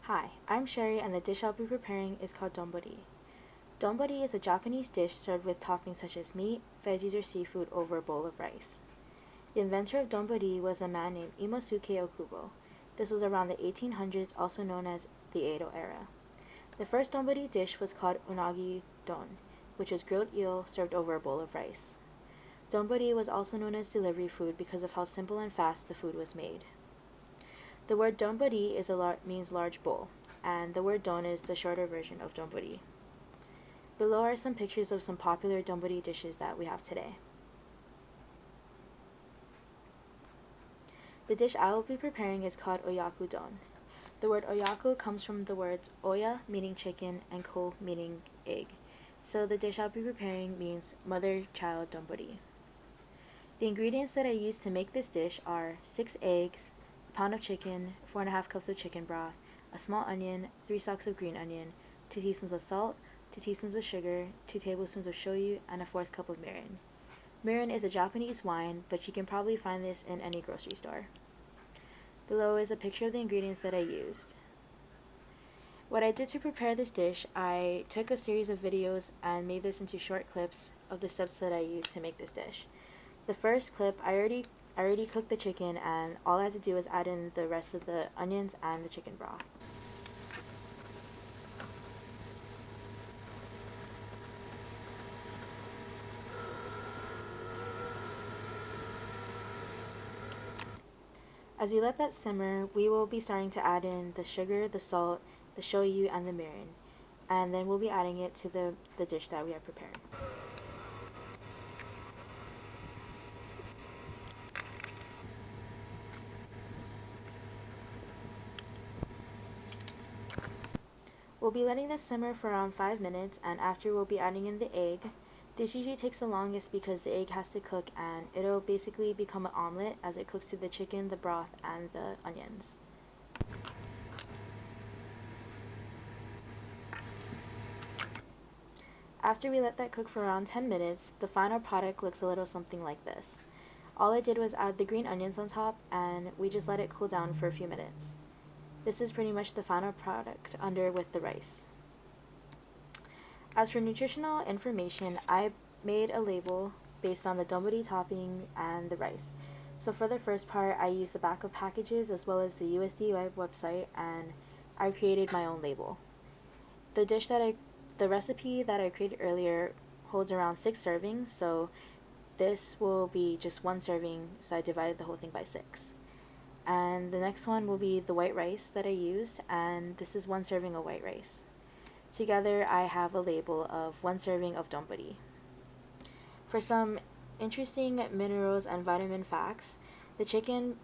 Hi, I'm Sherry and the dish I'll be preparing is called donburi. Donburi is a Japanese dish served with toppings such as meat, veggies, or seafood over a bowl of rice. The inventor of donburi was a man named Imosuke Okubo. This was around the 1800s, also known as the Edo era. The first donburi dish was called unagi-don, which was grilled eel served over a bowl of rice. Donburi was also known as delivery food because of how simple and fast the food was made. The word donburi means large bowl, and the word don is the shorter version of donburi. Below are some pictures of some popular donburi dishes that we have today. The dish I will be preparing is called OYAKO-DON. The word oyako comes from the words oya, meaning chicken, and ko, meaning egg. So the dish I'll be preparing means mother-child donburi. The ingredients that I use to make this dish are 6 eggs, a pound of chicken, 4.5 cups of chicken broth, a small onion, 3 stalks of green onion, 2 teaspoons of salt, 2 teaspoons of sugar, 2 tablespoons of shoyu, and a 1/4 cup of mirin. Mirin is a Japanese wine, but you can probably find this in any grocery store. Below is a picture of the ingredients that I used. What I did to prepare this dish, I took a series of videos and made this into short clips of the steps that I used to make this dish. The first clip, I already cooked the chicken, and all I had to do was add in the rest of the onions and the chicken broth. As we let that simmer, we will be starting to add in the sugar, the salt, the shoyu, and the mirin, and then we'll be adding it to the dish that we have prepared. We'll be letting this simmer for around 5 minutes, and after we'll be adding in the egg. This usually takes the longest because the egg has to cook, and it'll basically become an omelet as it cooks through the chicken, the broth, and the onions. After we let that cook for around 10 minutes, the final product looks a little something like this. All I did was add the green onions on top, and we just let it cool down for a few minutes. This is pretty much the final product under with the rice. As for nutritional information, I made a label based on the donburi topping and the rice. So for the first part, I used the back of packages as well as the USDA website, and I created my own label. The recipe that I created earlier holds around 6 servings, so this will be just 1 serving, so I divided the whole thing by 6. And the next one will be the white rice that I used, and this is 1 serving of white rice. Together, I have a label of 1 serving of donburi. For some interesting minerals and vitamin facts, the chicken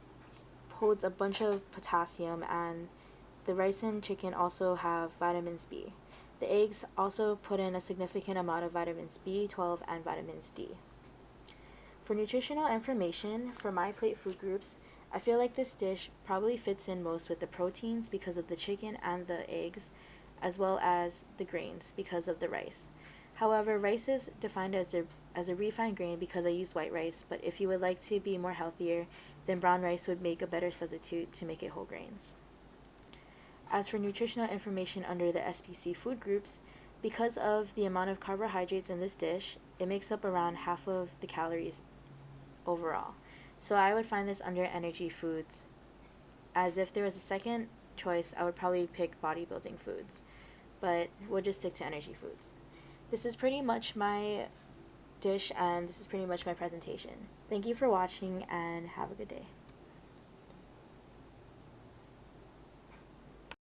holds a bunch of potassium, and the rice and chicken also have vitamins B. The eggs also put in a significant amount of vitamins B12 and vitamins D. For nutritional information for my plate food groups, I feel like this dish probably fits in most with the proteins because of the chicken and the eggs, as well as the grains because of the rice. However, rice is defined as a refined grain because I used white rice, but if you would like to be more healthier, then brown rice would make a better substitute to make it whole grains. As for nutritional information under the SPC food groups, because of the amount of carbohydrates in this dish, it makes up around half of the calories overall. So I would find this under energy foods. As if there was a second choice, I would probably pick bodybuilding foods, but we'll just stick to energy foods. This is pretty much my dish, and this is pretty much my presentation. Thank you for watching, and have a good day.